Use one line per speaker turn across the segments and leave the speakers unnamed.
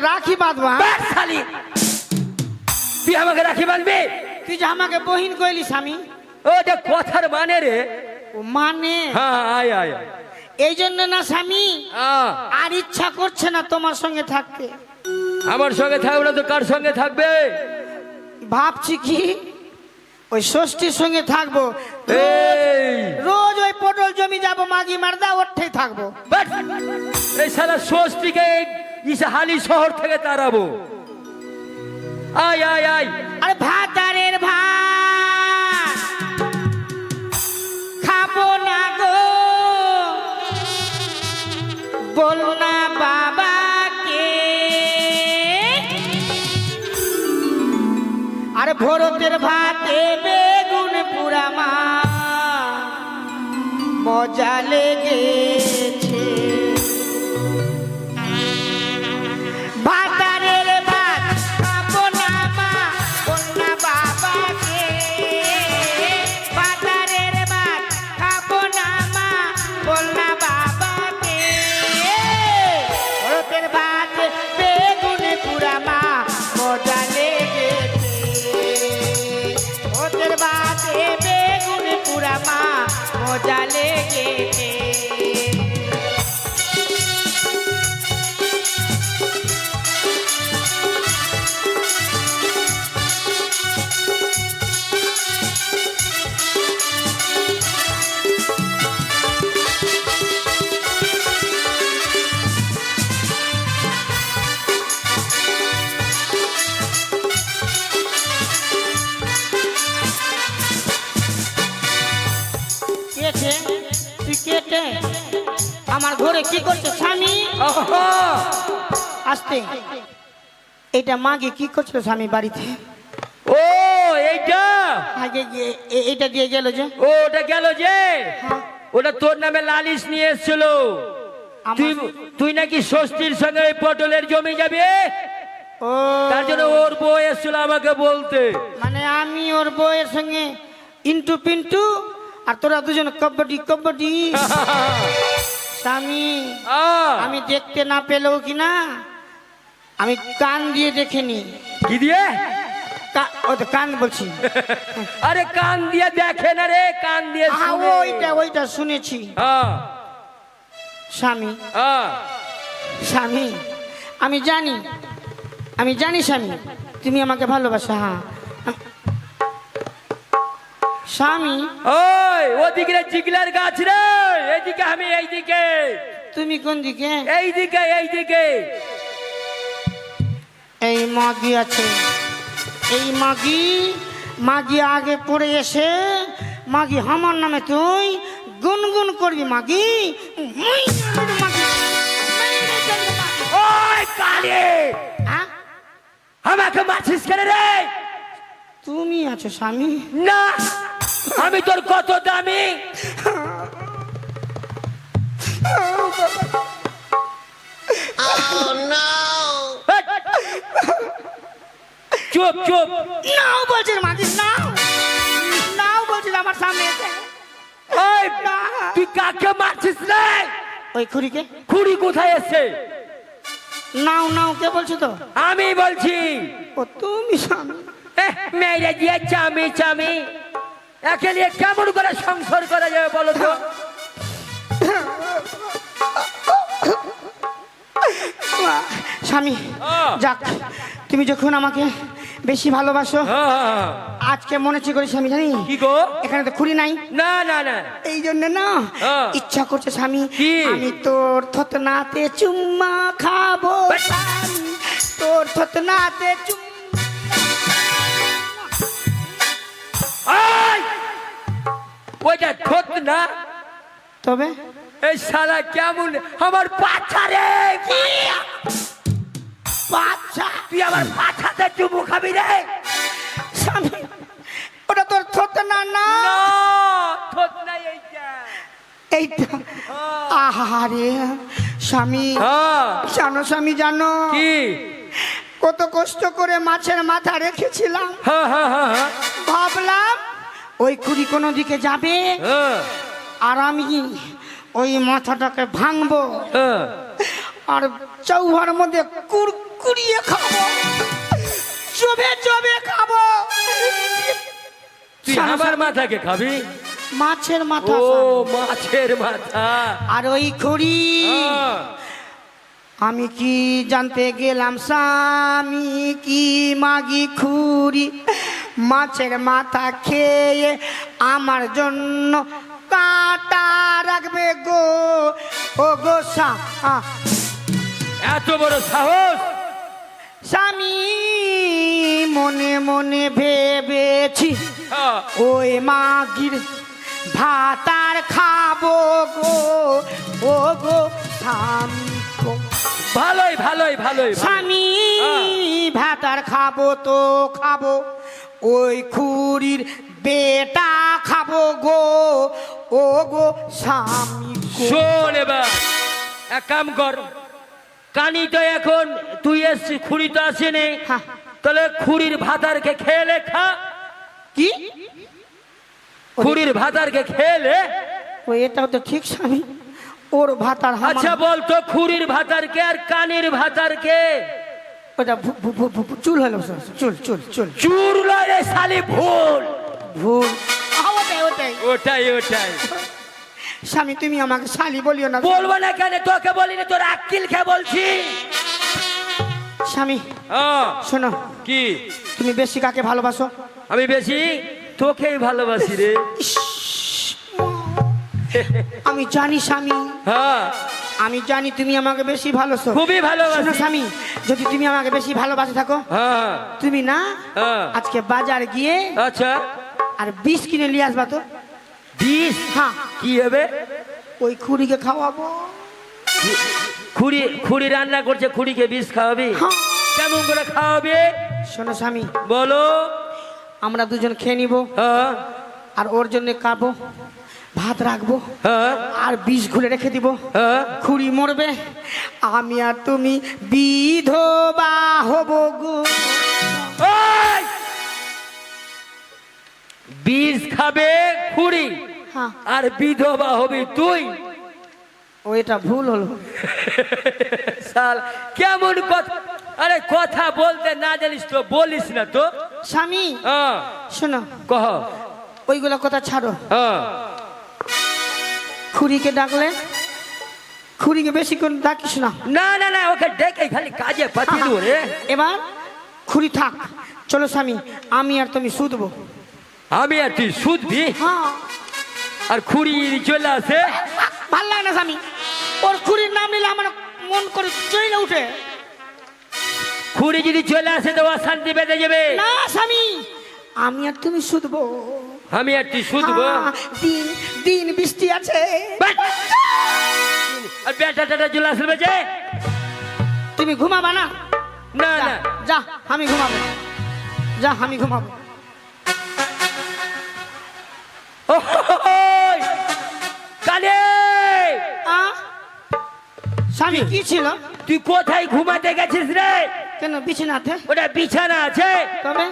রাখি বাঁধবা
শালি তুই আমাকে রাখি বাঁধবি?
তুই যে আমাকে বহিন কইলি স্বামী,
ওটা কথার মানে রে।
ও মানে
হ্যাঁ আয় আয় আয়।
এই জন্য না স্বামী
হ্যাঁ,
আর ইচ্ছা করছে না তোমার সঙ্গে থাকতে।
আমার সঙ্গে থাকবে না তো কার সঙ্গে থাকবে?
ভাবছি কি ওই ষষ্ঠীর সঙ্গে থাকবো,
এই
রোজ ওই পটল জমি যাবো, মাগি মারদা ওঠেই থাকবো।
বাট, এই সারা ষষ্ঠীকে হালি শহর থেকে তাড়াবো। আয় আয় আয়।
আরে ভাতারের ভাত খাবো না গো, বল না বাবাকে। আরে ভরতের ভাতে বেগুন পুরা মা মজা লেগেছে। ভাতারের ভাত খাবো না মা, বল না বাবাকে। ভাতারের ভাত খাবো না মা, বল না বাবাকে। ভরতের ভাত বেগুন পুরা মা মজা লেগেছে। ভরতের ভাত বেগুন পুরা মা মজা লেগেছে। কেটে তুই কেটে আমার ঘরে কি করছে স্বামী?
আহা!
আসতে এটা মাগে কি করছিল স্বামী বাড়িতে?
ও এইটা
আগে গিয়ে এটা দিয়ে গেল যে।
ওটা গেল যে, ওটা তোর নামে লালিশ নিয়ে এসেছিল। তুই তুই নাকি ষষ্ঠীর সঙ্গে ওই পটলের জমি যাবি,
ও
তার জন্য ওর বউ এসেছিল আমাকে বলতে।
মানে আমি ওর বউয়ের সঙ্গে ইন্টু পিন্টু আর তোরা দুজন কবাডি কবাডি। স্বামী আমি দেখতে না পেলেও কি না, আমি কান দিয়ে দেখিনি।
কি দিয়ে?
ও তো কান বলছি।
আরে কান দিয়ে দেখে না রে, কান দিয়ে শুনে।
ওইটা শুনেছি
হ্যাঁ,
স্বামী।
হ্যাঁ।
স্বামী আমি জানি স্বামী তুমি আমাকে ভালোবাসো। হ্যাঁ স্বামী।
ওই ওদিকে রে জিগলার গাছ রে, এইদিকে আমি এইদিকে।
তুমি কোন দিকে?
এইদিকে এইদিকে।
এই মাগি আছে, এই মাগি আগে পড়ে এসে মাগি আমার নামে তুই গুনগুন করবি। মাগি
ওই কালে
হ্যাঁ?
আমাকে মারছিস কেন রে?
তুমি আছো স্বামী।
না, আমি তোর কত দামি। চুপ চুপ।
নাও বলছিস মাগি, নাও বলছিস আমার সামনে এসে।
ওই তুই কাকে মারছিস রে?
ওই খুড়িকে।
খুড়ি কোথায় এসছে?
নাও কে বলছো তো?
আমি বলছি।
ও তুমি স্বামী।
মেয়েরা দিয়ে চামি একে নিয়ে কেমন করে সংসার করা যাবে বলো তো?
স্বামী যাক, তুমি যখন আমাকে বেশি ভালোবাসো, আজকে মনে হচ্ছে করে স্বামী জানি
কি গো?
এখানে তো খুঁড়ি নাই।
না না না,
এই জন্য না ইচ্ছা করছে স্বামী আমি তোর থতনাতে চুম্মা খাবো। স্বামী, তোর থতনাতে
ওইটা ঠোঁট না,
তবে
এই শালা কেমন আমার পাছা রে।
বাচ্চা
তুই আমার পাছাতে চুমু খাবি রে?
স্বামী ওটা তোর থতনা না,
ঠোঁট নাই এইটা।
এইটা আহারে স্বামী জানো, স্বামী জানো
কি
কত কষ্ট করে মাছের মাথা রেখেছিলাম। ভাবলাম ওই কুড়ি কোনো দিকে যাবে আর আমি ওই মাথাটাকে ভাঙবো আর চৌহার মধ্যে কুড়কুড় কুড়িয়ে খাবো, চবে চবে খাবো।
তুই আমার মাথাকে খাবি?
মাছের মাথা।
ও মাছের মাথা।
আর ওই খুঁড়ি আমি কি জানতে গেলাম স্বামী কি মাগি খুঁড়ি মাছের মাথা খেয়ে আমার জন্য কাঁটা রাখবে গো। ও গো
এত বড় সাহস!
স্বামী মনে মনে ভেবেছি ওই মাগির ভাতার খাবো গো। ও গো স্বামী গো।
ভালোই ভালোই ভালোই।
স্বামী ভাতার খাবো তো খাবো, ওই খুড়ির বেটা খাবো গো। ও গো স্বামী গো।
শোন এবার এক কাম কর, কানি তো এখন তুই এসছি, খুড়ি তো আসেনি,
হ্যাঁ।
তাহলে খুড়ির ভাতারকে খেলে খা।
কি?
খুড়ির ভাতারকে খেলে?
ও এটাও তো ঠিক স্বামী, ওর ভাতার।
আচ্ছা বল তো খুড়ির ভাতারকে আর কানির ভাতারকে?
ওটা চুল হলো, চুল চুল চুল
চুর লয় রে শালি, ভুল
ভুল। ওটাই ওটাই
ওটাই ওটাই।
স্বামী তুমি আমাকে শালি বলিও না।
বলবো না কেন, তোকে বলিনি, তোর আক্কিল খেয়ে বলছি।
স্বামী শোনো,
কি?
তুমি বেশি কাকে ভালোবাসো?
আমি বেশি তোকেই ভালোবাসি রে।
আমি জানি স্বামী,
হ্যাঁ
আমি জানি তুমি আমাকে বেশি ভালোবাসো।
খুবই ভালোবাসি।
শোনো স্বামী, যদি তুমি আমাকে বেশি ভালোবাসে থাকো,
হ্যাঁ
তুমি না
হ্যাঁ।
আজকে বাজার গিয়ে
আচ্ছা
আর বিষ কিনে নিয়ে আসবা তো।
বিষ?
হ্যাঁ।
কি হবে?
ওই খুড়িকে খাওয়াবো।
খুড়ি খুড়ি রান্না করছে, খুড়িকে বিষ খাওয়াবি?
হ্যাঁ।
কেমন করে খাওয়াবে?
শোনো স্বামী,
বলো।
আমরা দুজন খেয়ে নিব,
হ্যাঁ
আর ওর জন্য কাবো ভাত রাখবো,
হ্যাঁ
আর বিষ ঘুলে রেখে দিব।
হ্যাঁ।
খুড়ি মরবে, আমি আর তুমি বিধবা হব গো।
ওই! বিষ খাবে খুড়ি,
হ্যাঁ।
আর বিধবা হবি তুই?
ও এটা ভুল হলো।
শালা কেমন কথা! আরে কথা বলতে না জানিস তো বলিস না তো।
স্বামী
হ্যাঁ
শোনো,
কহ।
ওইগুলো কথা ছাড়ো।
হ্যাঁ
খুড়িকে ডাকলে, খুড়িকে বেশি করে ডাকিস না।
না না না, ওকে ডেকে খালি কাজে পাঠিয়ে দেবো রে।
এবার খুড়ি থাক, চলো স্বামী, আমি আর তুমি শুধবো।
আমি আর তুই শুধবি?
হ্যাঁ।
আর খুড়ি চলে আসে?
ভাল লাগে না স্বামী, ওর খুড়ির নাম নিলে আমার মন করে চলে উঠে।
খুড়ি যদি চলে আসে তো অশান্তি বেঁধে যাবে।
না স্বামী, আমি আর তুমি শুধবো।
আমি আর তুই শুধবো?
দিন দিন বৃষ্টি আছে।
আর বেটা টেটা চলে আসবে যে?
তুমি ঘুমাবা না?
না না,
যা আমি ঘুমাবো, যা আমি ঘুমাবো।
ওই, কানে!
স্বামী কি ছিল?
তুই কোথায় ঘুমাতে গেছিস রে?
কেন বিছানাতে?
ওটা বিছানা আছে?
তবে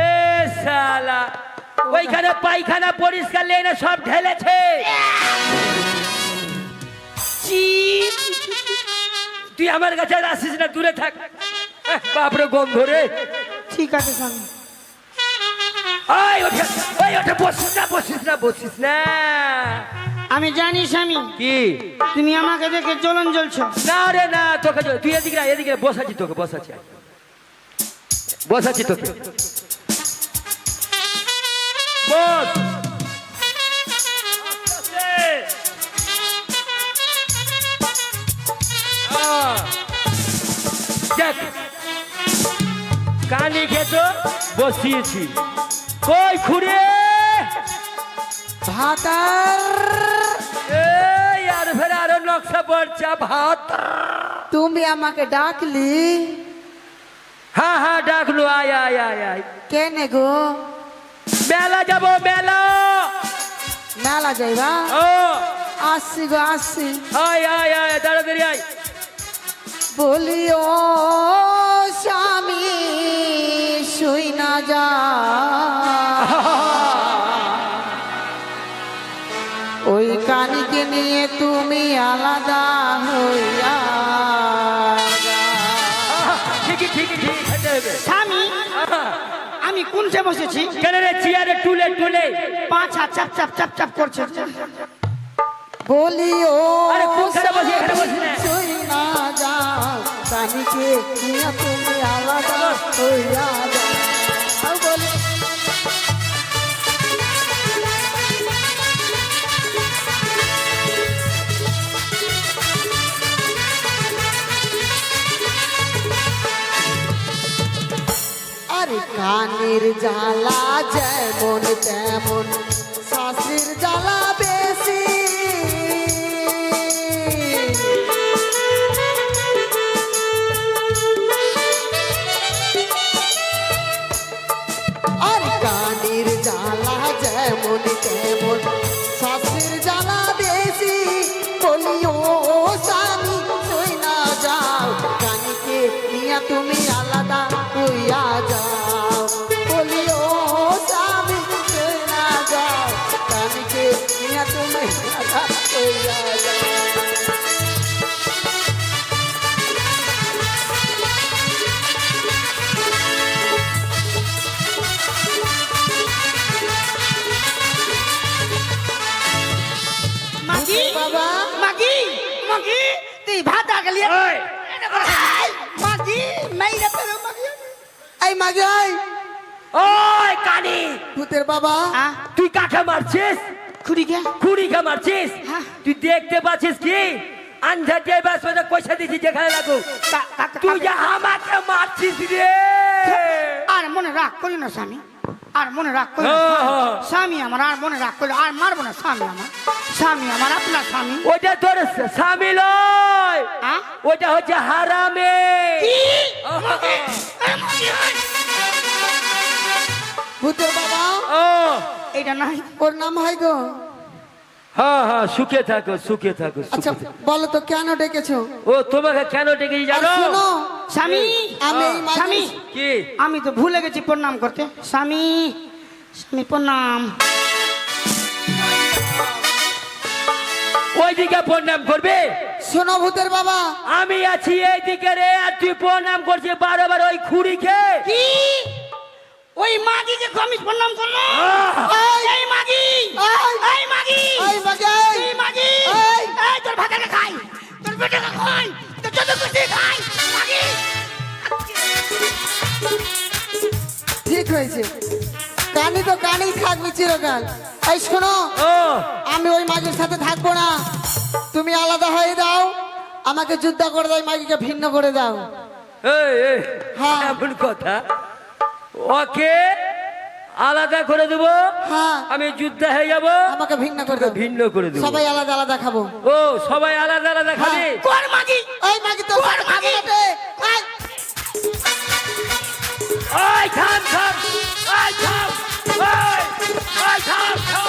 এ শালা, ওইখানে পায়খানা পরিষ্কার লেনে সব ঢেলেছে। তুই আমার কাছে আর আসিস না, দূরে থাক। বাপরে গন্ধ রে।
ঠিক আছে স্বামী।
ওটা বসিস না, বসিস না, বসিস না।
আমি জানি স্বামী,
কি?
তুমি আমাকে দেখে জ্বলন জ্বলছো।
না রে না, তোকে তুই এদিকে না, এদিকে বসাচ্ছি তোকে, বসাচ্ছি বসাচ্ছি তোকে, বস। দেখ কানি খেত বসিয়েছি। কই খুঁড়ে
ভাতার,
এই আর ফের আরো নকশা পড়ছে ভাত।
তুমি আমাকে ডাকলি?
হ্যাঁ হ্যাঁ ডাকলু, আয় আয় আয় আয়।
কেনে গো?
মেলা যাবো, মেলা।
মেলা যাইবা?
ও
আসছি গো আসছি।
আয় আয় আয়, তাড়াতাড়ি আয়।
বলিও স্বামী শুই না যা, ওই কানিকে নিয়ে তুমি আলাদা হইয়া যা।
ঠিকই খেতে হবে।
স্বামী
হ্যাঁ।
আমি কোনছে বসেছি?
কেন রে চেয়ারে টুলে টুলে
পাঁচা চাপ চাপ চাপ চাপ করছে।
বলি ও
আরে কোনখানে বসি? এখানে বসি না।
শুই না যাও কানিকে নিয়ে তুমি আলাদা হইয়া যাও বলি আরে কানের জ্বালা যেমন তেমন শাশির জ্বালা বেশি আর কানের জ্বালা যেমন তেমন শাশির জ্বালা বেশি বলি ও স্বামী শুই না যাও কানিকে নিয়ে তুমি আলাদা হইয়া যাও বলি ও স্বামী শুই না যাও কানিকে নিয়ে তুমি আলাদা হইয়া যাও
মাগি
বাবা।
মাগি মাগি তুই ভাত আগলি
ওই
মাগি মাইরা পেরো মাগি।
এই মাগে আই
ওই কানি,
ভূতের বাবা
তুই কাকে মারছিস?
খুড়ি কে?
খুড়িকে মারছিস?
হ্যাঁ।
তুই দেখতে পাচ্ছিস কি আন্ধা যে বাস মধ্যে পয়সা দিছি যেখানে লাগু, তুই যে আমাকে মারছিস রে।
আর মনে রাগ করি না স্বামী, আর মনে রাগ করি না
হ্যাঁ,
স্বামী।
হ্যাঁ।
স্বামী আমার আর মনে রাগ করি আর মারবো না স্বামী আমার, স্বামী আমার আপনার স্বামী।
ওইটা তোর স্বামী লয়,
আ?
ওইটা হচ্ছে হারামে।
ভূতের বাবা
ও
এইটা নাই
ওর নাম হয় গো
হ্যাঁ হ্যাঁ, সুখে থাকো সুখে থাকো
আচ্ছা
সুখে থাকো।
বলো তো কেন ডেকেছো
ও তোমাকে কেন ডেকেছি
আর
জানো?
শোনো
স্বামী
আমি এই মাঝে-
স্বামী
কি?
আমি তো ভুলে গেছি প্রণাম করতে। স্বামী স্বামী প্রণাম।
ওইদিকে প্রণাম করবে,
শোনো ভূতের বাবা
আমি আছি এইদিকে রে, আর তুই প্রণাম করছিস বারবার ওই খুড়িকে।
কি ওই মাগিকে আমি প্রণাম করলো? এই মাগি এই মাগি
এই মাগে
এই মাগি
এই।
এই তোর ভাতাকে খাই, তোর বেটাকে খাই, তোর যত খুশি খাই মাগি।
ঠিক হয়েছে কানি তো কানি থাকবি চিরকাল এই শোনো
ও
আমি ওই মাগির সাথে থাকবো না তুমি আলাদা হয়ে দাও আমাকে যুদ্ধ করে দাও মাগিকে ভিন্ন করে দাও
এই, এই,
হ্যাঁ।
এমন কথা, ওকে আলাদা করে দেবো,
হ্যাঁ
আমি যুদ্ধ হয়ে যাব,
আমাকে ভিন্ন করে দাও
ভিন্ন করে দেবো।
সবাই আলাদা আলাদা খাবো
ও সবাই আলাদা আলাদা খাবে?
হ্যাঁ।
কোন মাগি?
এই মাগি তো
কোন মাগি?
এই,
ওই থাম থাম, ওই থাম, ওই থাম থাম।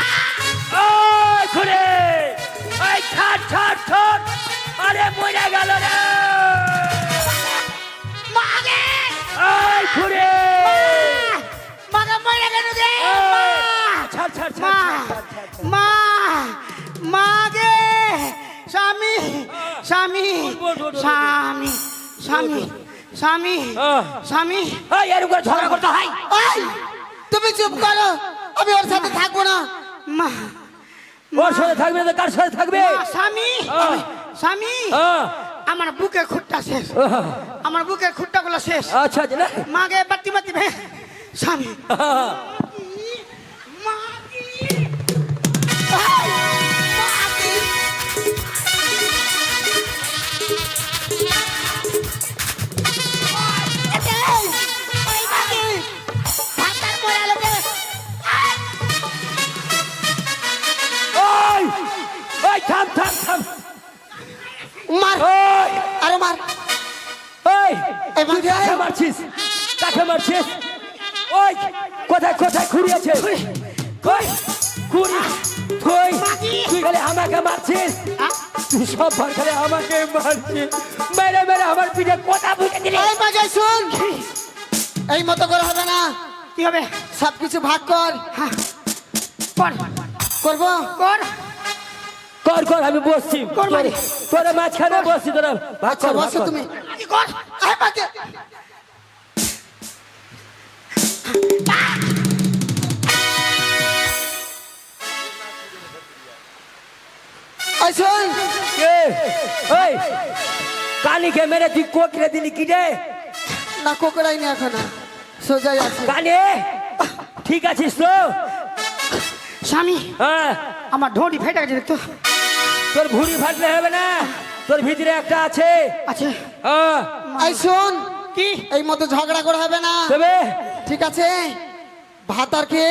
ওই ঘুরে, ওই ছাড় ছাড় ছাড়, আরে মরে গেল রে। ওই ঘুরে,
মাগা মরে গেল রে।
ছাড় ছাড়
মা
ছাড়,
মা মাগে স্বামী স্বামী স্বামী স্বামী স্বামী স্বামী।
ওই এর উপরে ঝগড়া করতে হয়?
এই, তুমি চুপ করো আমি ওর সাথে থাকবো না
মা
ওর সাথে থাকবে না তো কার সাথে থাকবে?
স্বামী স্বামী আমার বুকের খুঁটটা শেষ, আমার বুকের খুঁটটা গুলো শেষ।
আচ্ছা আচ্ছা না,
মাগে বাতি বাতি ভে স্বামী মাগি
ওই ওই থাম থাম থাম,
মার
ওই
আরে মার
ওই
এই
তুই
মাঝে
কাকে মারছিস? কাকে মারছিস? ওই কোথায় কোথায় খুঁড়ি আছে? ওই খুঁড়ি, তুই তুই খালি আমাকে মারছিস, তুই সব বার খালি আমাকে মারছিস, মেরে মেরে আমার পিঠে কথা বুঝে দিলি।
এই মাঝে শুন এই মতো করে হবে না
কি হবে?
সবকিছু ভাগ কর।
হ্যাঁ কর
করবো?
কর
কর কর আমি বসছি
কর মারি।
তোরা মাঝখানে বসছি তোরা ভাগ
আচ্ছা
কর, ভাগ
বসো
কর।
তুমি।
মাগি কর।
আয় মাকে। আয় শোন,
কে? ওই কানিকে মেরে তুই কোকড়ে দিলি কি রে?
না কোকড়াই নি এখনো, সোজাই আছে।
কানে ঠিক আছিস তো?
স্বামী
হ্যাঁ,
আমার ঢোঁড়ি ফেটে গেছে তো।
তোর ভুঁড়ি ফাটলে হবে না, তোর ভিতরে একটা আছে।
আছে
হ্যাঁ,
আয় শোন,
কি?
এই মতো ঝগড়া করে হবে না,
তবে
ঠিক আছে? ভাতারকে,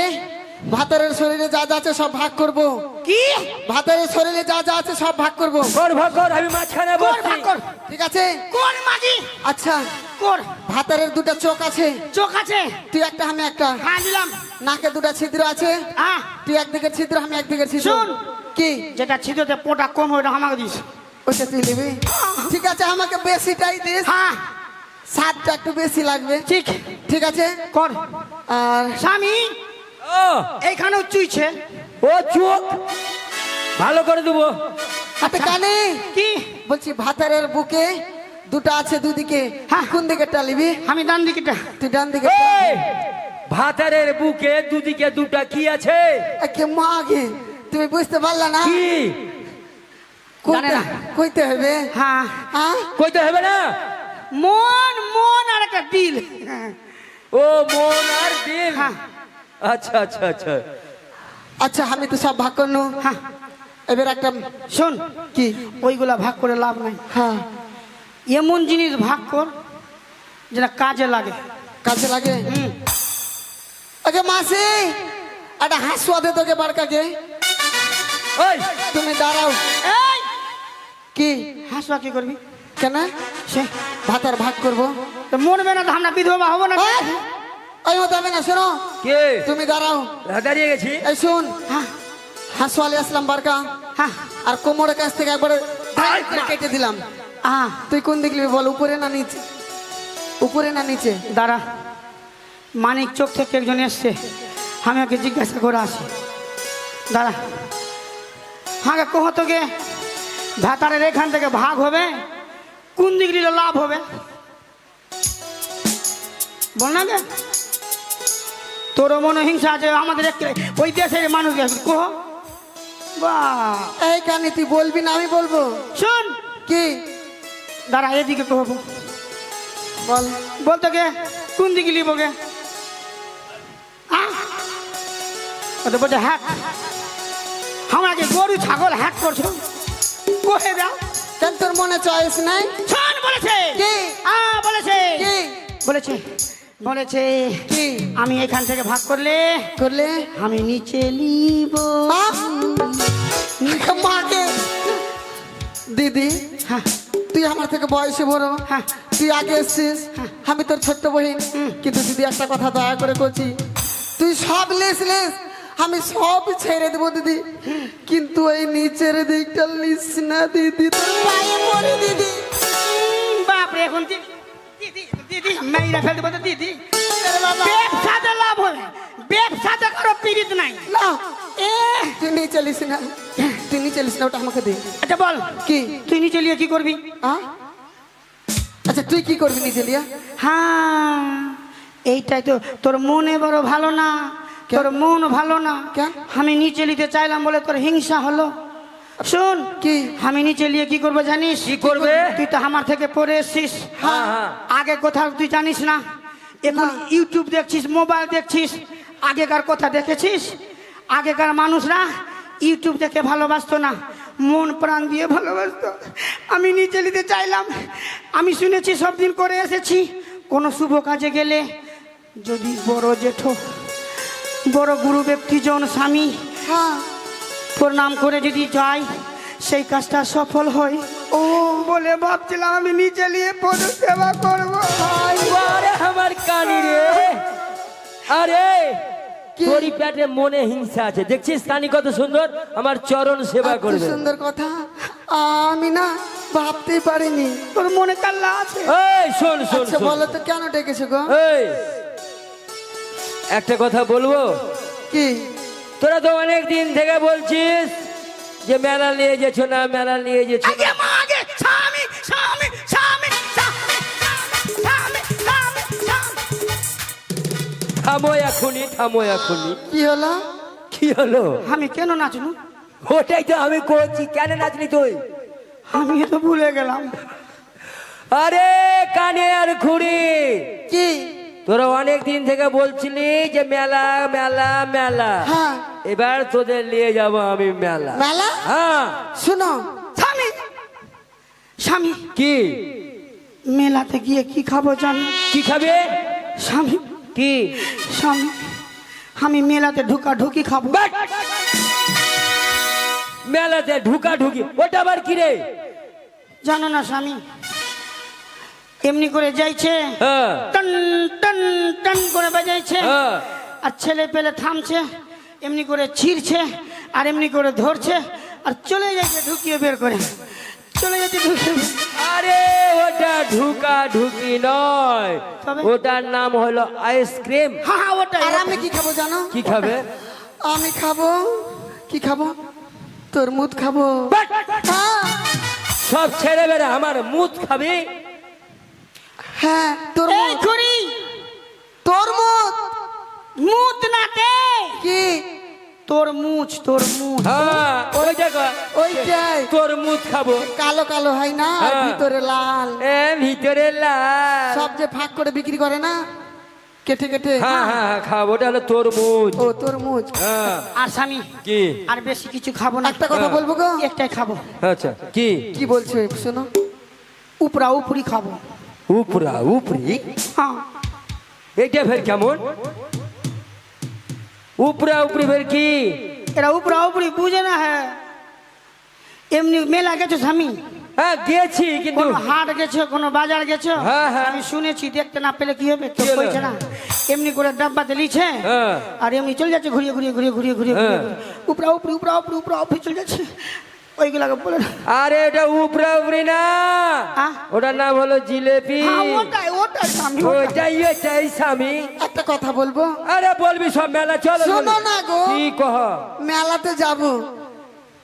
ভাতারের শরীরে যা যা আছে সব ভাগ করব।
কি?
ভাতারের শরীরে যা যা আছে সব ভাগ করব,
কর ভাগ কর, আমি মাঝখানে
কর
বসছি।
ভাগ কর।
ঠিক আছে?
কর মাগি
আচ্ছা,
কর।
ভাতারের দুটো চোখ আছে,
চোখ আছে?
তুই একটা আমি একটা।
হ্যাঁ দিলাম।
নাকে দুটো ছিদ্র আছে,
হ্যাঁ
তুই একদিকের ছিদ্র আমি একদিকের ছিদ্র।
শোন।
কি?
যেটা ছিদ্রতে পোটা কম ওইটা আমাকে দিস।
ওইটা তুই নিবি? ঠিক আছে, আমাকে বেশিটাই দিস,
হ্যাঁ
স্বাদটা একটু বেশি লাগবে।
ঠিক
ঠিক আছে?
কর।
আর
স্বামী
ও
এইখানেও চুইছে।
ও চোখ ভালো করে দেবো।
হাতে কানে
কি?
বলছি, ভাতারের বুকে দুটো আছে দুদিকে,
হ্যাঁ।
কোন দিকে টালিবি?
আমি ডান দিকেটা।
তুই ডান দিকে।
এই, ভাতারের বুকে দুদিকে দুটা কি আছে?
একে মাগে তুমি বুঝতে পারলা না?
কি
জানে না।
কইতে হবে।
হ্যাঁ
হ্যাঁ,
কইতে হবে না?
মন মন আর একটা দিল।
ও মন আর দিল।
হ্যাঁ
আচ্ছা আচ্ছা আচ্ছা।
আচ্ছা আমি তো সব ভাগ করনু।
হ্যাঁ
এবার একটা
শোন,
কি?
ওইগুলা ভাগ করে লাভ নাই।
হ্যাঁ,
এমন জিনিস ভাগ কর যেটা কাজে লাগে।
কাজে লাগে। আগে মাসি একটা হাসুয়া দে তোকে বাড়কাকে।
ওই
তুমি দাঁড়াও।
এই
কি?
হাসবা কি করবি?
কেন?
সে
ভাতার ভাগ করবো।
তো মরবে না তো আমরা বিধবা হবো না?
ওই মতো হবে না, শোনো,
কে?
তুমি দাঁড়াও।
দাঁড়িয়ে গেছি।
এই শোন,
হ্যাঁ
হাসুয়ালে আসলাম বারকা,
হ্যাঁ
আর কোমরের কাছ থেকে একবারে ধার করে কেটে দিলাম। তুই কোন দিক নিবি বল, উপরে না নিচে? উপরে না নিচে?
দাঁড়া, মানিক চোখ থেকে একজন এসছে, আমি ওকে জিজ্ঞাসা করে আসি। দাঁড়া, হ্যাঁ কহ তোকে ভাতারের এখান থেকে ভাগ হবে, কোন দিক নিলে লাভ হবে বল না গে? তোরও মনে হিংসা আছে আমাদের ওই দেশের মানুষ কহ। বাহ,
এই কানি তুই বলবি না আমি বলবো?
শোন
কি?
দাঁড়া এদিকে কহব,
বল।
বলতো গে কোন দিকে লিব গে? বলছে হ্যাক, আমাকে গরু ছাগল হ্যাক করছো, কহে দাও।
কেন তোর মনে চয়েস নাই?
শোন বলেছে
কি?
বলেছে
কি
বলেছে বলেছে
কি
আমি এখান থেকে ভাগ করলে
করলে?
আমি নিচে নিব।
মাকে দিদি,
হ্যাঁ
তুই আমার থেকে বয়সে বড়,
হ্যাঁ
তুই আগে এসছিস, আমি তোর ছোট্ট বহিন। কিন্তু দিদি একটা কথা দয়া করে করছি, তুই সব লেস লেস, আমি সব ছেড়ে দেবো দিদি, কিন্তু এই নিচের দিকটা লিস না দিদি, তোর পায়ে পড়ি দিদি।
বাপরে, এখন দিদি মেয়েরা ফেলতে বলতে দিদি ব্যবসাতে লাভ হবে, ব্যবসাতে কারো পীড়িত নাই।
না,
এ
তুই নিচে লিস না, তুই নিচে লিস না, ওটা আমাকে দে।
আচ্ছা বল
কি?
তুই নিচে নিয়ে কি করবি?
আচ্ছা তুই কি করবি নিচে লিয়া?
হ্যাঁ এইটাই তো, তোর মনে বড় ভালো না, তোর মন ভালো না।
কেন?
আমি নিচে নিতে চাইলাম বলে তোর হিংসা হলো। শোন
কি?
আমি নিচে নিয়ে কি করবো জানিস?
কি করবে?
তুই তো আমার থেকে পড়ে এসছিস,
হ্যাঁ হ্যাঁ।
আগে কোথাও তুই জানিস না, এখন ইউটিউব দেখছিস, মোবাইল দেখছিস, আগেকার কথা দেখেছিস? আগেকার মানুষরা ইউটিউব দেখে ভালোবাসতো না, মন প্রাণ দিয়ে ভালোবাসতো। আমি নিচে নিতে চাইলাম, আমি শুনেছি সব দিন করে এসেছি, কোনো শুভ কাজে গেলে যদি বড় জেঠো, বড় গুরু ব্যক্তিজন স্বামী
হ্যাঁ,
প্রণাম করে যদি যাই, সেই কাজটা সফল হয়। ও বলে ভাবছিলাম আমি নিচে নিয়ে পদু সেবা করবো।
আরে আমার কানি রে, আরে
কি?
তোরই পেটে মনে হিংসা আছে, দেখছিস কানি কত সুন্দর আমার চরণ সেবা
এত
করবে।
সুন্দর কথা আমি না ভাবতেই পারিনি।
তোর মনে কাল্লা আছে?
এই শোন শোন
আচ্ছা
শোন।
বলো তো কেন ডেকেছো গো?
এই একটা কথা বলবো,
কি
তোরা তো অনেক দিন থেকে বলছিস যে মেলা নিয়ে যেছ না, মেলা নিয়ে যেছ
আগে
না।
মা আগে স্বামী স্বামী স্বামী স্বামী স্বামী স্বামী স্বামী
থামো এখনই, থামো এখনই।
কি হলো?
কি হলো?
আমি কেন নাচনু?
ওটাই তো আমি করছি, কেন নাচলি তুই?
আমি তো ভুলে গেলাম।
আরে কানে আর খুঁড়ি,
কি?
তোরা অনেক দিন থেকে বলছিলি যে মেলা মেলা মেলা,
হ্যাঁ।
এবার তোদের নিয়ে যাব আমি মেলা।
মেলা?
হ্যাঁ।
শুনো,
স্বামী স্বামী
কি
মেলাতে গিয়ে কি খাবো জানো?
কি খাবে?
স্বামী
কি?
স্বামী আমি মেলাতে ঢুকা ঢুকি খাবো।
বাট! মেলাতে ঢুকা ঢুকি, ওটা আবার কি রে?
জানো না স্বামী, এমনি করে যাইছে,
হ্যাঁ
টন টন টন করে বাজাইছে,
হ্যাঁ।
আর ছেলে পেলে থামছে, এমনি করে ছিঁড়ছে আর এমনি করে ধরছে আর চলে যাচ্ছে ঢুকিয়ে বের করে, চলে যাচ্ছে ঢুকিয়ে।
আরে ওটা ঢুকা ঢুকি নয়,
তবে?
ওটার নাম হলো আইসক্রিম।
হ্যাঁ হ্যাঁ ওটাই।
আর আমি কি খাবো জানো?
কি খাবে?
আমি খাবো, কি খাবো? তরমুজ খাবো।
বাট!
হ্যাঁ
সব ছেড়ে বেড়ে আমার মুখ খাবি?
হ্যাঁ,
এই
তরমুজ।
খুড়ি
তরমুজ
মুত না তে,
কি?
তোর মুছ তোর মুছ।
হ্যাঁ ওই জায়গা,
ওইটাই
তোর মুখ খাবো।
কালো কালো হয় না, আর
হ্যাঁ।
ভিতরে লাল।
এ ভিতরে লাল।
সব যে ফাঁক করে বিক্রি করে না, কেটে কেটে।
হ্যাঁ হ্যাঁ হ্যাঁ, খাবো, ওটা হলো তোর মুখ।
ও তরমুজ।
হ্যাঁ।
আর স্বামী
কি?
আর বেশি কিছু খাবো না,
একটা কথা বলবো গো।
একটাই খাবো।
আচ্ছা কি?
কি বলছো শোনো?
উপরা উপরি খাবো।
উপরা উপরি?
হ্যাঁ
এটা ফের কেমন? উপরা উপরি ফের কি?
এরা উপরা উপরি বুঝে না। হ্যাঁ এমনি মেলা গেছো স্বামী?
হ্যাঁ গেছি, কিন্তু
কোনো হাট গেছো, কোনো বাজার গেছো?
হ্যাঁ, হ্যাঁ।
আমি শুনেছি, দেখতে না পেলে কি হবে? তো
কি হলো?
কইছে না এমনি করে ডাব্বাতে লিছে,
হ্যাঁ।
আর এমনি চলে যাচ্ছে ঘুরিয়ে ঘুরিয়ে ঘুরিয়ে ঘুরিয়ে ঘুরিয়ে
হ্যাঁ।
উপরা উপরি উপরা উপরি উপরা উপরি চলে যাচ্ছে, ওইগুলাকে বলে না।
আরে এটা উপরা উপরি না,
আহ?
ওটার নাম হলো জিলেপি।
হ্যাঁ ওটাই ওটাই স্বামী ওটাই।
ওইটাই ওইটাই স্বামী।
একটা কথা বলবো?
আরে বলবি সব মেলা চলো।
শোনো না গো।
কি কহ?
মেলাতে যাব,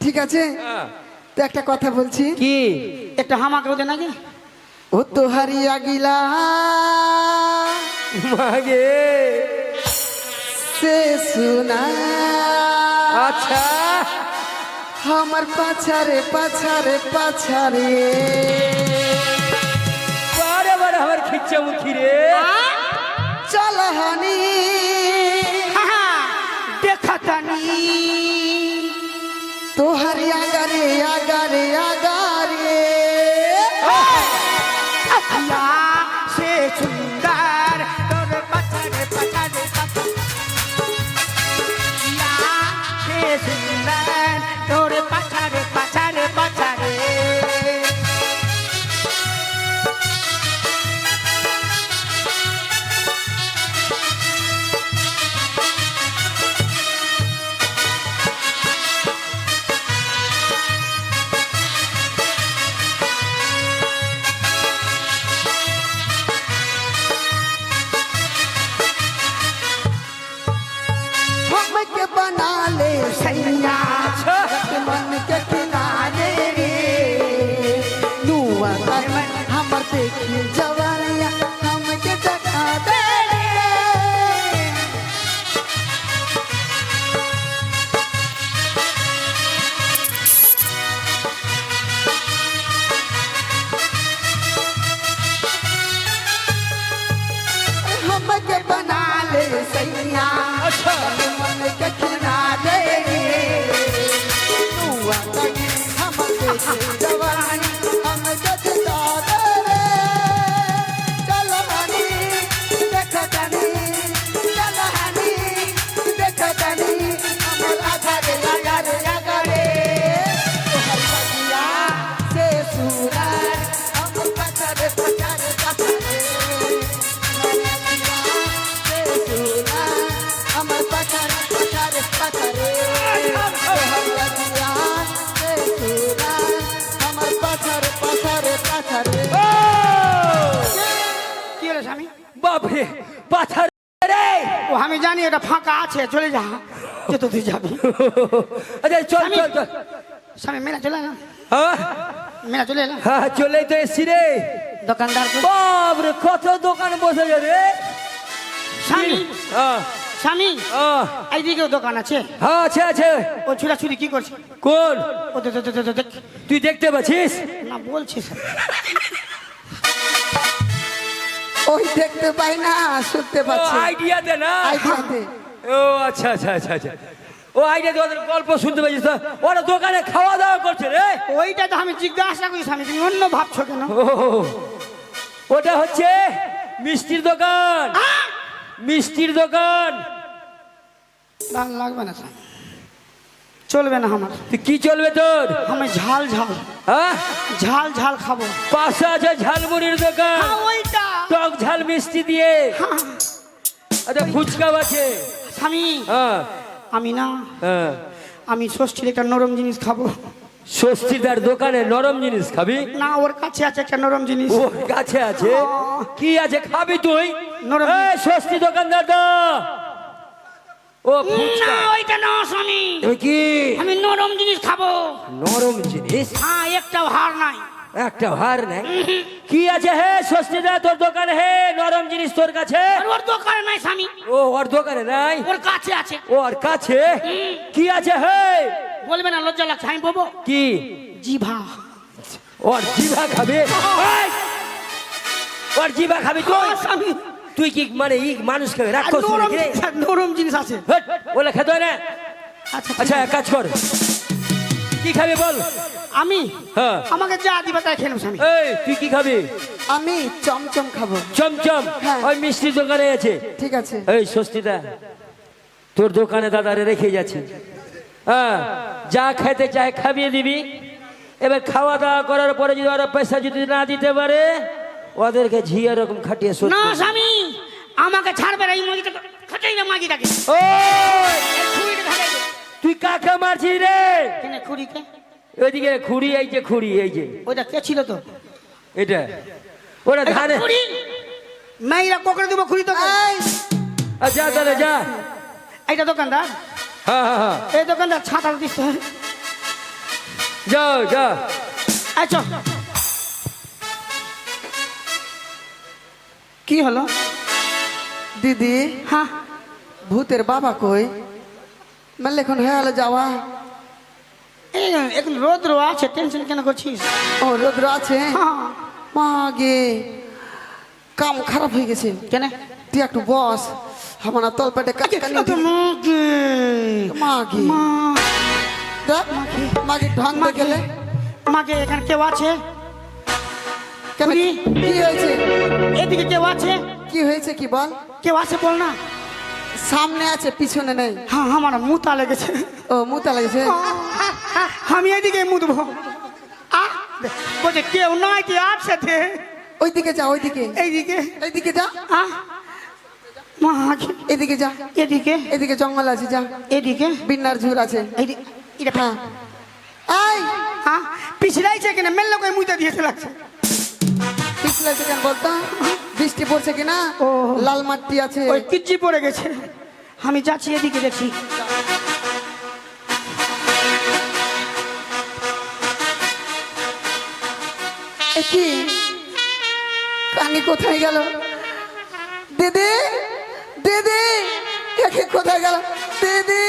ঠিক আছে?
হ্যাঁ।
তো একটা কথা বলছি।
কি?
একটা হামাকে ওদের নাকি
ও তো হারিয়া গিলা
মাগে।
সে সুনা,
আচ্ছা
আমার পাছারে পাছারে পাছারে।
বারে বারে আমার খিচ্ছা মুখি রে।
চল হানি
দেখাতানি
তোহারি আগারে আগারে আগারে।
আল্লাহ সে সুন্দর তোর পাছারে পাছারে পাছারে, সে সুন্দর তোর পাছারে পাছারে পাছারে।
हमके बना ले सैया मन के किनारे रे। नुआ हमर देखी जवानिया हमके देखा दे रे। हमके बना ले सैया
अच्छा।
मन के किनारे रे। नुआ हमर देखी जवानी हमके देखा दे रे। चल हनी देखा तनी, चल हनी देखा तनी, हमर आधारे आगारे आगारे। तोहर बगिया से सुनार हमर पछारे पछारे पछारे। हमर पछारे पछारे पछारे। तोहर बगिया से सुनार हमर पछारे पछारे पछारे।
কি হলো স্বামী?
বাপরে পাথার রে।
ও আমি জানি এটা ফাঁকা আছে, চলে যা, যেত তুই যাবি।
আচ্ছা চল চল চল।
স্বামী মেলা চলে এলাম,
হ্যাঁ
মেলা চলে এলাম।
হ্যাঁ চলেই তো এসছি রে।
দোকানদার
বাবরে কত দোকান বসেছে রে।
স্বামী,
হ্যাঁ
স্বামী
হ্যাঁ
এইদিকেও দোকান আছে।
হ্যাঁ আছে আছে।
ও ছুড়াছুড়ি কি করছে?
কোন?
ও দেখ
তুই দেখতে পাচ্ছিস?
না বলছিস।
ওই দেখতে পাই না, শুনতে পাচ্ছি।
আইডিয়া দে না।
আইডিয়া দে।
ও আচ্ছা আচ্ছা আচ্ছা আচ্ছা। ও আইডিয়া দে, ওদের গল্প শুনতে পাচ্ছিস তো? ওরা দোকানে খাওয়া দাওয়া করছে রে।
ওইটা তো আমি জিজ্ঞাসা করি স্বামী, তুমি অন্য ভাবছো কেন?
ও ওটা হচ্ছে মিষ্টির দোকান, মিষ্টির দোকান।
ভালো লাগবে না স্বামী, চলবে না আমার।
তুই কি চলবে তোর?
আমি ঝাল ঝাল,
হ্যাঁ
ঝাল ঝাল খাবো।
পাশে আছে ঝালমুড়ির দোকান,
হ্যাঁ, ওইটা।
টক ঝাল মিষ্টি দিয়ে।
হ্যাঁ,
আচ্ছা ফুচকাও আছে।
স্বামী
হ্যাঁ
আমি না,
হ্যাঁ।
আমি ষষ্ঠীর একটা নরম জিনিস খাবো।
স্বস্তিদার দোকানে নরম জিনিস খাবি?
না, ওর কাছে আছে একটা নরম জিনিস।
ওর কাছে আছে? কি আছে খাবি তুই?
নরম।
এই স্বস্তি দোকানদার দা। ও ফুচকা।
না, ওইটা না স্বামী,
ওই কি?
আমি নরম জিনিস খাবো।
নরম জিনিস?
হ্যাঁ, একটাও হার নাই।
একটা হার নেই? কি আছে হে স্বস্তিদার তোর দোকানে হে নরম জিনিস তোর কাছে?
আর ওর দোকানে নাই স্বামী,
ও ওর দোকানে নাই?
ওর কাছে আছে।
ওর কাছে কি আছে হে?
বলবে না, লজ্জা লাগছে, আমি বলবো।
কি?
জিভা।
ওর জিভা খাবে? এই! ওর জিভা খাবি তুই?
হ্যাঁ, স্বামী।
তুই কি মানে ই মানুষ খাবে রাগ
আর
করছিস
নরম
নাকি রে?
জিনিস, নরম জিনিস আছে।
হেট, ওলা খেতে হয় না।
আচ্ছা
আচ্ছা এক কাজ কর, কি খাবি বল?
আমি
হ্যাঁ।
আমাকে যা দিবা তাই খেলাম স্বামী।
এই তুই কি খাবি?
আমি চমচম খাবো।
চমচম?
হ্যাঁ।
ওই মিষ্টির দোকানে আছে।
ঠিক আছে।
এই স্বস্তিদা তোর দোকানে দাদারে রেখে যাচ্ছি। হ্যাঁ যা খেতে চায় খাইয়ে দিবি। এবার খাওয়া দাওয়া করার পরে যদি ওরা পয়সা যদি না দিতে পারে ওদেরকে ঝি এরকম খাটিয়ে শোধ
না
করবি।
স্বামী, আমাকে ছাড়বে না, এই মাগিটা খাটাই না মাগিটাকে।
ওই
এই খুঁড়িটা ঢাকাই দে।
তুই কাকে মারছিস রে?
কেন খুঁড়িকে?
ওইদিকে খুঁড়ি, এই যে খুঁড়ি, এই যে
ওইটা কে ছিল তো?
এটা ওরা
এটা
ধানে।
খুঁড়ি? মেয়েরা কোকড়ে দেবো খুঁড়ি তোকে।
এই,
যা তাহলে যা।
এইটা দোকানদার,
হ্যাঁ হ্যাঁ হ্যাঁ
এই দোকানদার ছাতা দিচ্ছে।
যাও যা।
আচ্ছা, কি হলো?
দিদি
হ্যাঁ,
ভূতের বাবা কই? মানে এখন হয়ে গেল যাওয়া।
এই এখন রোদ্র আছে, টেনশন কেন করছিস?
ও রোদ্র আছে?
হ্যাঁ।
মা গে, কাম খারাপ হয়ে গেছে।
কেন?
তুই একটু বস, আমার না তল পেটে কাজ কানি। মাগে
মা,
দেখ, মাগে ঢং গেলে
মাকে এখানে কেউ আছে?
কেন?
বুড়ি।
কি হয়েছে?
এদিকে কেউ আছে?
কি হয়েছে কি বল?
কেউ আছে বল না।
সামনে আছে, পিছনে নেই।
হ্যাঁ, আমার মুতা লেগেছে।
ও মুতা লাগছে।
আমি এদিকে মুতবো। বলছে কেউ নাই, কে আছে তে?
ওইদিকে যা, ওইদিকে,
এইদিকে।
এইদিকে যা,
মা,
এদিকে যা,
এদিকে,
এদিকে জঙ্গল আছে, যা,
এদিকে,
বিন্নার ঝুর আছে।
এইদিকে। এটা
হ্যাঁ, এই
হ্যাঁ, পিছলাইছে কিনা মেল লোক মুইতে দিয়েছে লাগছে।
পিছলে কেন বলতো? বৃষ্টি পড়ছে কিনা?
ও।
লাল মাটি আছে।
ওই কিচ্ছি পড়ে গেছে। আমি যাচ্ছি এদিকে, দেখছি।
এ কি কানি কোথায় গেল? দিদি, দিদি, একে কোথায় গেল? দিদি,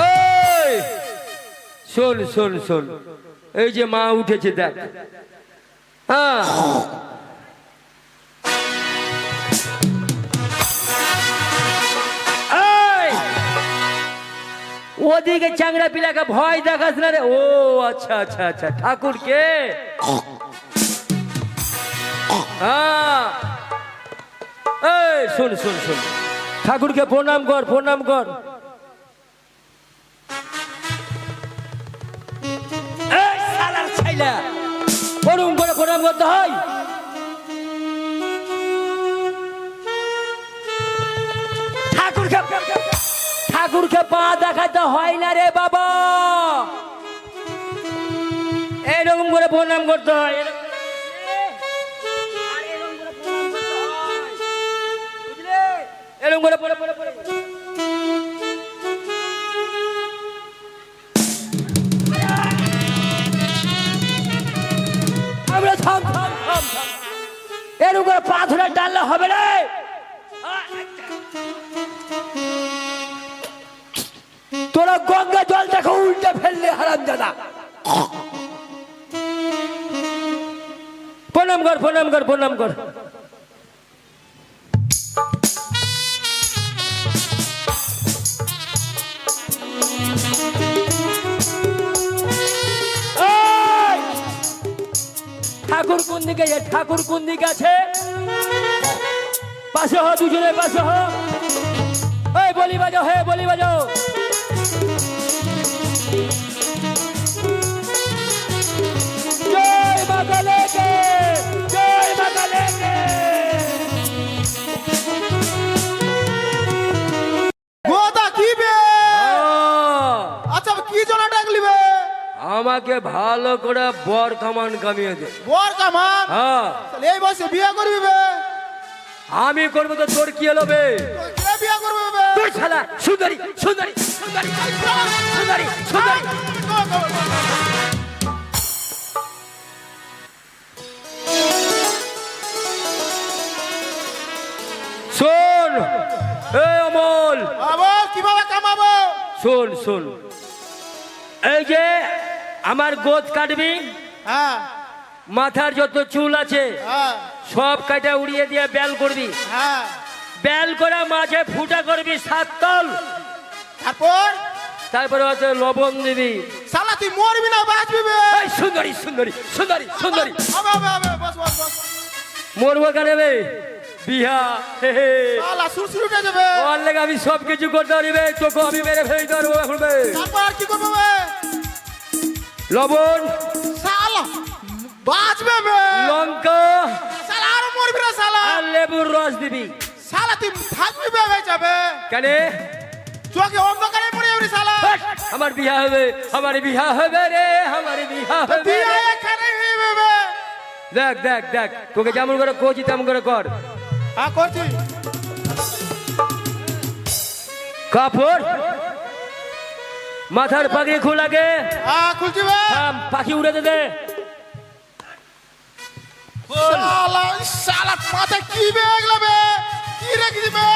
এই শোন শোন শোন, এই যে মা উঠেছে দেখ। হ্যাঁ এই, ওদিকে চাংড়া পিলাকে ভয় দেখাস না রে। ও আচ্ছা আচ্ছা আচ্ছা, ঠাকুরকে। হ্যাঁ এই শোন শোন শোন, ঠাকুরকে প্রণাম কর, প্রণাম কর। এই শালার ছাইলা, প্রণাম করে প্রণাম করতে হয়। ঠাকুরকে পা দেখাতে হয় না রে বাবা, এরকম করে প্রণাম করতে হয়। করে পড়ে পড়ে পড়ে আমরা থাম থাম থাম থাম। এর উপরে পা ধরে টানলে হবে রে। তোরা গঙ্গা জলটাকে উল্টে ফেললে হারামজাদা। প্রণাম কর প্রণাম কর প্রণাম কর। এই! ঠাকুর কোন দিকে যায়? ঠাকুর কোন দিকে আছে? পাশে হ, দুজনে পাশে হ। এই বলি বাজাও, হে বলি বাজাও। জয় মা কালীকে, জয় মা কালীকে।
গোদা কি বে? আচ্ছা কি জন্য ডাকলি বে?
আমাকে ভালো করে বর কামান কামিয়ে দে।
বর কামান?
হ্যাঁ,
তাহলে এই বয়সে বিয়ে করবি বে?
আমি করবো তো তোর কি হলো বে?
কে বিয়ে করবে বে?
তোর শালা সুন্দরী সুন্দরী সুন্দরী সুন্দরী সুন্দরী। শোন এই অমল,
বাবা কিভাবে কামাবো?
শোন শোন, এই যে আমার গোদ কাটবি,
হ্যাঁ
মাথার যত চুল আছে
হ্যাঁ
সব কাটা উড়িয়ে দিয়ে বেল করবি।
হ্যাঁ।
বেল করে মাঝে ফুটা করবি 7 তল।
তারপর
তারপরে হচ্ছে লবণ দিবি।
শালা তুই মরবি না বাঁচবি বে?
এই সুন্দরী সুন্দরী সুন্দরী সুন্দরী।
হবে হবে হবে, বস বস বস।
মরবো কেন বে? বিহা হে হে।
শালা সুরসুর উঠে যাবে।
ওর লেগে আমি সব কিছু করতে পারিবে, তোকে আমি মেরে ফেলতে পারবো এখন বে।
তারপর আর কি করবো বে?
লবণ,
শালা বাঁচবে বে?
লঙ্কা
শালা আর মরবি না শালা।
আর লেবুর রস দিবি।
শালা তুই থাকবি বে বেঁচে যাবে?
কেন?
চোখে অন্ধকারে পড়ে যাবি শালা।
আমার বিহা হবে, আমার বিহা হবে রে, আমার বিহা হবে।
বিয়ে এখানে হইবে বে?
দেখ দেখ দেখ, তোকে যেমন করে কোচি তেমন করে কর।
হ্যাঁ করছি।
কাপড়, মাথার পাগড়ি খোলাকে
হ্যাঁ খুলছি বে।
পাখি উড়ে দে।
শালা শালা মাথায় কি বে এগুলো বে? কি রেখেছি বে?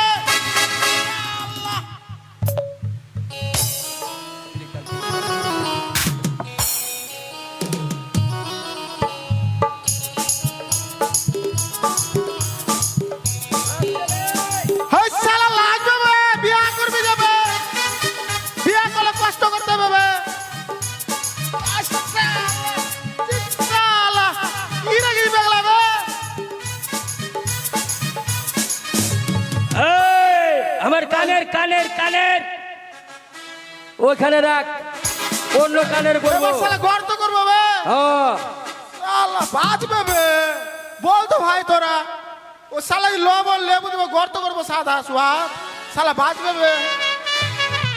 হেই শালা লাগবে বে, বিয়া করবি যাবে। বিয়া করলে কষ্ট করতে হবে বে। শালা কি রেখেছি বে এগুলো বে?
এই, আমার কানের কানের কানের ওইখানে রাখ, অন্য কানের করবো।
এবার শালা গর্ত করবো বে।
হ্যাঁ,
শালা বাঁচবে বে। বল তো ভাই তোরা, ও শালা লবণ লেবু দেবো গর্ত করবো সাদা সোয়াদ। শালা বাঁচবে বে?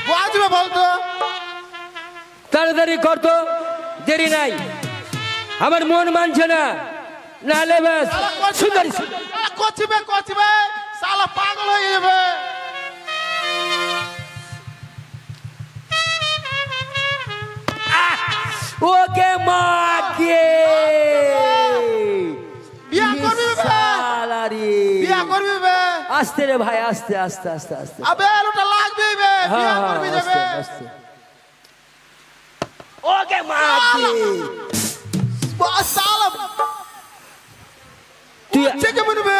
বাঁচবে বলতো?
তাড়াতাড়ি কর তো, দেরি নাই। আমার মন মানছে না, নালে ব্যাস। সুন্দরী সুন্দরী।
কচিবে শালা পাগল হয়ে যাবে।
ওকে মাকে
বিয়া করবি বে?
সালারি।
বিয়া করবি বে?
আস্তে রে ভাই, আস্তে আস্তে আস্তে আস্তে।
আবে ওটা লাগবে বে। বিয়া
হ্যাঁ
করবি
হ্যাঁ,
যাবে।
আস্তে আস্তে। ওকে মাকে
শালা
তুই
চেকে মনবে।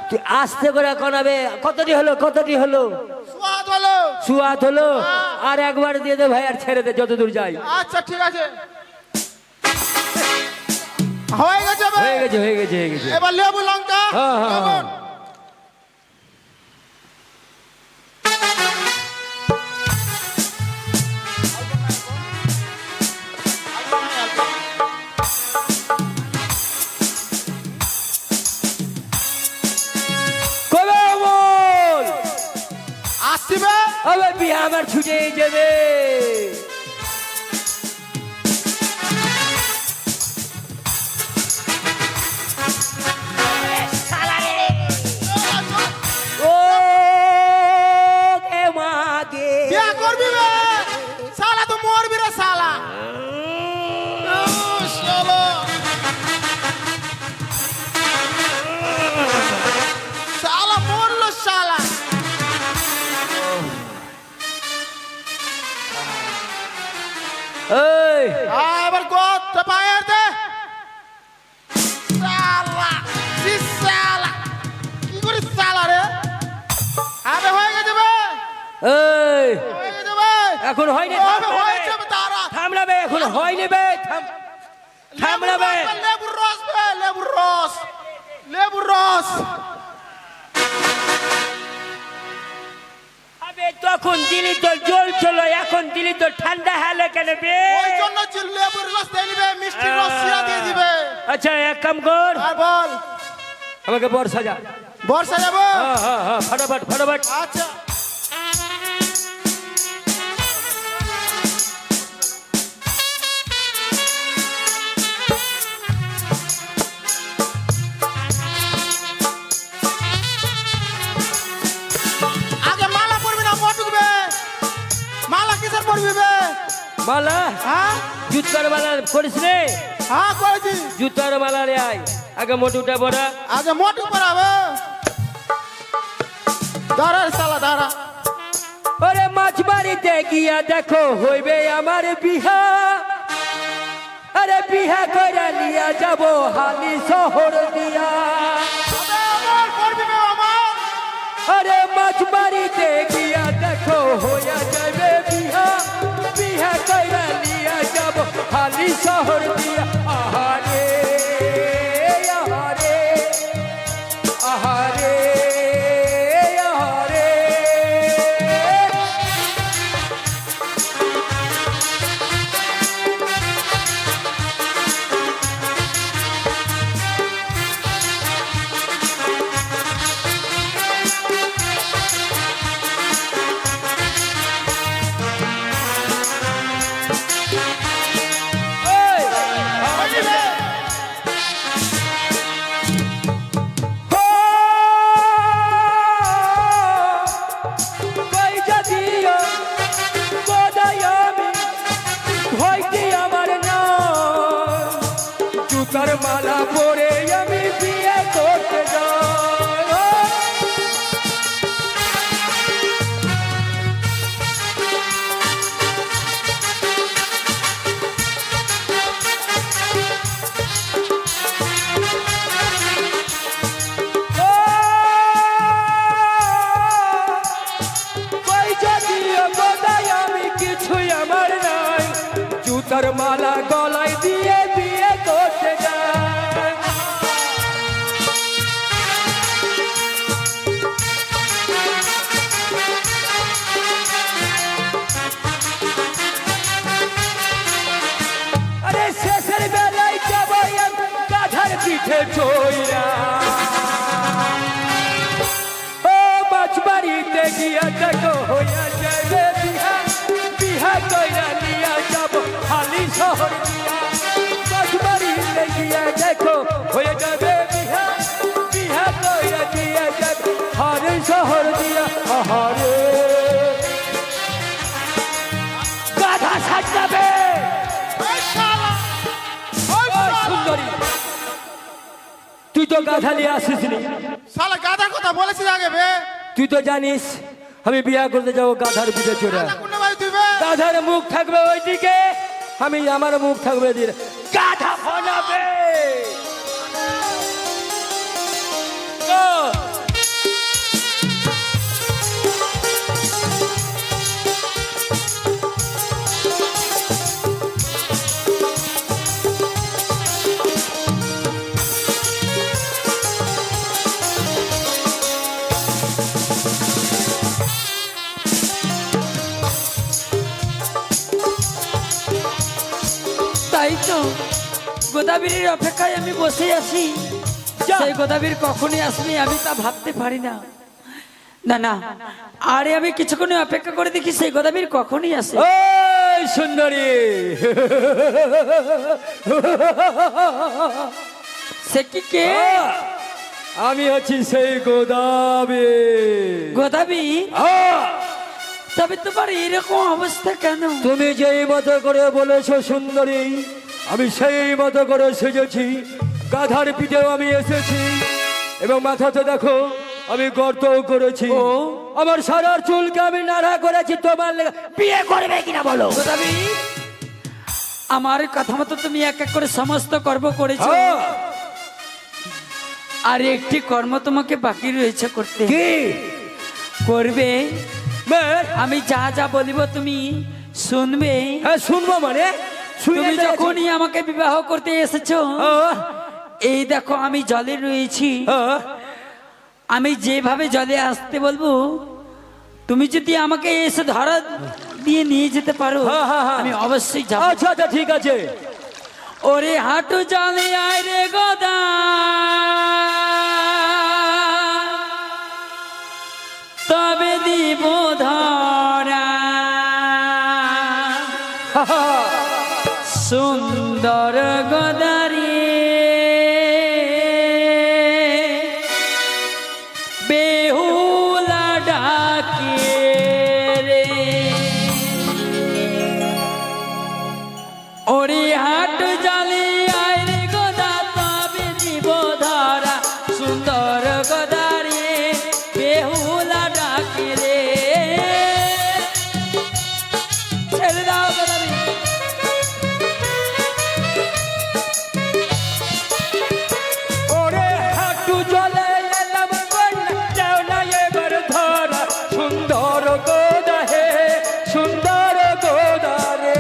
তুই আস্তে করে কনাবে। কতটি হলো, কতটি হলো?
সোয়াদ বলো।
সুয়াত হলো। আর একবার দিয়ে দে ভাই, আর ছেড়ে দে যত দূর যাই।
আচ্ছা ঠিক আছে, হয়ে গেছে বে।
হয়ে গেছে হয়ে গেছে হয়ে গেছে।
এবার লেবু লঙ্কা
হ্যাঁ, হ্যাঁ,
লবণ।
কবে অমল?
আসছি বে।
আবে বিয়ে আমার ছুটে যাবে। ও
তো পায়ের দে শালা জি শালা কি করিস শালা রে আবে হয়ে গেছে বে
এই
হয়ে গেছে বে
এখন হয়নি
আবে হয়েছে বে তারা
থামলা বে এখন হয়নি বে থামলা বে
লেবুর রস বে লেবুর রস লেবুর রস
আবে তখন দিলি তো জল চলো এখন দিলি তো ঠান্ডা হলে কেন বে
ওই জন্য যে লেবুর রস দিয়ে দিবে মিষ্টি রস শিরা দিয়ে দিবে
আচ্ছা এক কাম কর
আর বল
আমাকে বর্ষা যা
বর্ষা যাবো
হ্যাঁ হ্যাঁ হ্যাঁ ফটাফট ফটাফট
আচ্ছা আগে মালা পরবি না পটুকবে মালা কিসের পরবি বে
মালা
হ্যাঁ
জুতার মালা করিস রে
হ্যাঁ করেছি
জুতার মালা রে আয় আগে মোটুটা বড়া
আগে মোটু পরাবে দাঁড়া রে শালা দাঁড়া
ওরে মাছ বাড়িতে গিয়া দেখো হইবে আমার বিহা আরে বিহা করে নিয়া যাব হালি শহর দিয়া
আবে আমার পরবি বে আমার
আরে মাছ বাড়িতে গিয়া দেখো হইয়া যাবে বিহা বিহা করে নিয়া যাব হালি শহর দিয়া আহারে আহারে আহারে আহারে
পরবি বে
মালা পরে আমি বিয়ে করতে যাই আমি কিছুই আমার নাই জুতার মালা গলায় দিয়ে বিয়ে করতে যাই আরে শেষের বেলায় যাবাই গাধার পিঠে চইরা ও মাছ বাড়িতে গিয়া দেখো হইয়া যাবে বিহা বিহা কইরা নিয়া যাব হালি শহর দিয়া মাছ বাড়িতে গিয়া দেখো হয়ে যাবে বিহা বিহা কইরা দিয়া যাবে হালি শহর দিয়া আহারে গাধা সাজাবে
ওই শালা ওই
ওই
শালা
সুন্দরী তুই তো গাধা নিয়ে আসিস নি
শালা গাধার কথা বলেছিস আগে বে
তুই তো জানিস আমি বিয়া করতে যাবো গাধার পিঠে চড়ে
গাধা কোন ভাই তুই বে
গাধার মুখ থাকবে ওইদিকে আমি আমার মুখ থাকবে এদিকে গাধা ফলাবে ও,
তাই তো গোদাবরীর অপেক্ষায় আমি বসে আছি
যা।
সেই গোদাবরী কখনই আসবে আমি তা ভাবতে পারি না না না আরে আমি কিছুক্ষণ অপেক্ষা করে দেখি সেই গোদাবরী কখনই আসে
ওই সুন্দরী
সে কি কে
আমি হচ্ছি সেই গোদাবি
গোদাবি তবে তোমার এরকম অবস্থা কেন
তুমি যেই মতো করে বলেছো সুন্দরী আমি সেই মতো করে সেজেছি গাধার পিঠেও আমি এসেছি এবং মাথাতে দেখো আমি গর্ত করেছি
ও।
আমার সারার চুলকে আমি নাড়া করেছি তোমার লেগে বিয়ে করবে কিনা বলো
গোদাবি আমার কথা মতো তুমি এক এক করে সমস্ত কর্ম করেছো,
হ্যাঁ।
আর একটি কর্ম তোমাকে বাকি রয়েছে করতে।
কি
করবে?
বেশ,
আমি যা যা বলিব তুমি শুনবে।
হ্যাঁ শুনবো মানে
তুমি যখনই আমাকে বিবাহ করতে এসেছো,
হ্যাঁ,
এই দেখো আমি জলে রয়েছি,
হ্যাঁ।
আমি যেভাবে জলে আসতে বলবো তুমি যদি আমাকে এসে ধরা দিয়ে নিয়ে যেতে পারো,
হ্যাঁ, হ্যাঁ, হ্যাঁ।
আমি অবশ্যই যাব।
আচ্ছা আচ্ছা ঠিক আছে।
ওরে হাঁটু জলে আয় রে গোদা, তবে দিব ধরা, সুন্দর গোদারি বেহুলা ডাকে রে। ওরে হাট জালি আয় রে গোদা, তবে দিব ধরা, সুন্দর গোদারি বেহুলা ডাকে রে। ছেড়ে দাও গোদারি।
ওরে হাঁটু জলে এলাম কন্যা, যাও না এবার ধরা, সুন্দর গোদা হে, সুন্দর গোদা রে।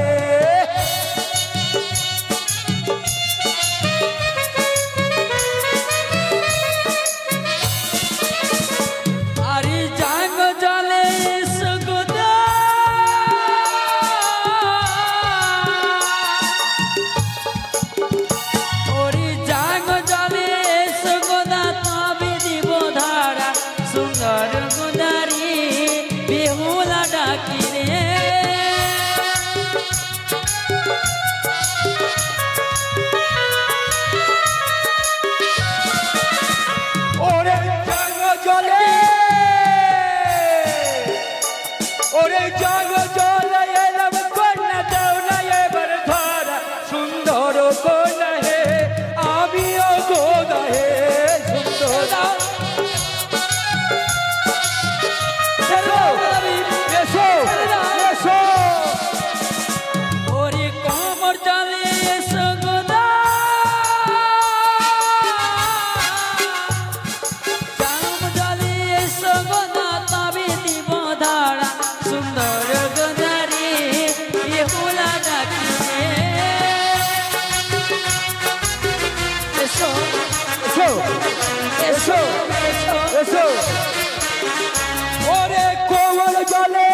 আরে জাগ জলে সুগদা, ওরে জাগ জলে সুগদা, তবে দিব ধারা, সুন্দর গোদারি বেহুলা ডাকি রে।
ওরে জাগ জলে, ওরে জাগ জলে এলাম কন্যা, যাও না এবার ধরা, সুন্দর গোদা হে, আমিও গোদা হে, সুন্দর। এসো এসো।
ওরে কোমর জলে সুগদা, জাম জলে সুগদা, তবে দিব ধারা, সুন্দর গোদারি বেহুলা ডাকি রে। এসো
এসো
এসো এসো।
এসো। ওরে কোমল জলে,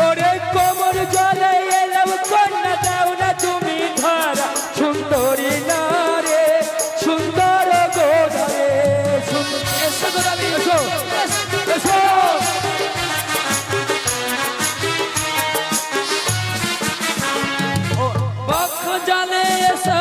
ওরে কোমল জলে এলাম কন্যা, দাও না তুমি ধরা, সুন্দরী না রে, সুন্দর গোদা রে,
এসো গোদাবি,
এসো এসো।
বক্ষ জলে এসো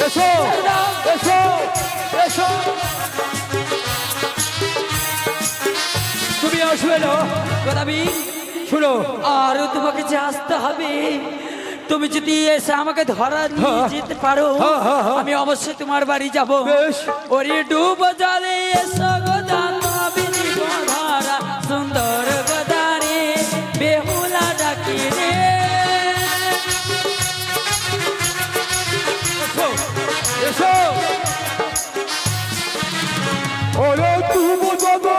এসো এসো এসো তুমি আসবে না
গদাবীর
শুনো
আর তোমাকে যে আসতে হবে। তুমি যদি এসে আমাকে ধরা নিয়ে
হ্যাঁ।
যেতে পারো
হ্যাঁ, হ্যাঁ, হ্যাঁ।
আমি অবশ্যই তোমার বাড়ি যাব।
বেশ।
ওরে ডুব জলে এসো গোদাবি ধরা সুন্দর গোদারে বেহুলা ডাকি রে।
এসো এসো ওরে তুমি বাবা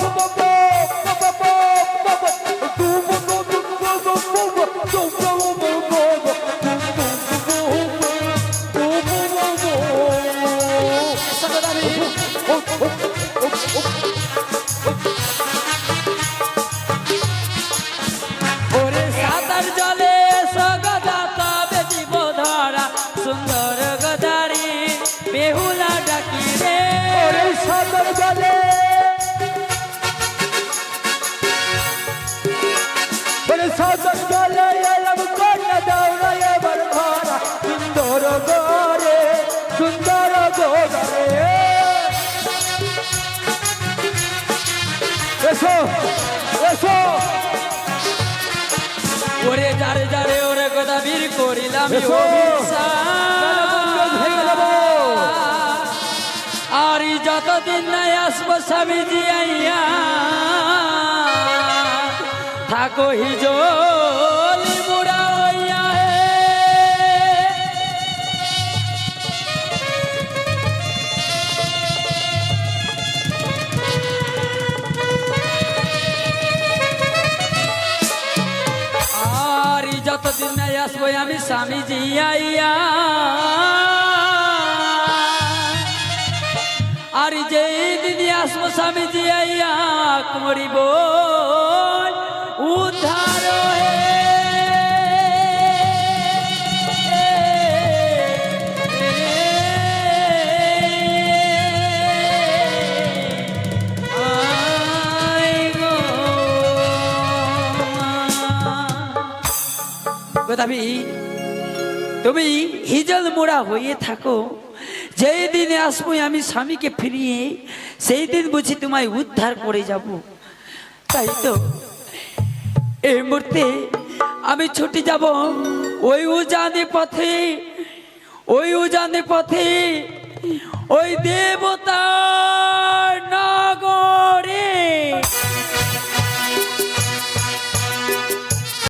বাবা বাবা বাবা তুমি
এসো গোদাবি। ওরে সাঁতার জলে এসো গোদা তবে দিব ধরা সুন্দর গোদারে বেহুলা ডাকি রে।
ওরে সাগর জলে ওরে সাগর জলে এলাম কন্যা দৌড়া এবার ধরা সুন্দর গোরে সুন্দর গোরে এসো এসো
ওরে যারে যারে ওরে গোদাবীর করিলাম
এসো। ভেঙে দেবো।
আর যতদিন নাই আসবো স্বামীজি আইয়া থাকো হিজলি মুড়া হইয়া হে। আর যতদিন নাই আসবো আমি স্বামীজি আইয়া আর যেই দিদি আসবো স্বামীজি আইয়া মরিব উদ্ধার হে। আই গো গোদাবি তুমি হিজল মোড়া হয়ে থাকো। যেই দিনে আসবো আমি স্বামীকে ফিরিয়ে সেই দিন বুঝি তোমায় উদ্ধার করে যাব। তাই তো এই মুহূর্তে আমি ছুটে যাব ওই উজানে পথে, ওই উজানে পথে ওই দেবতা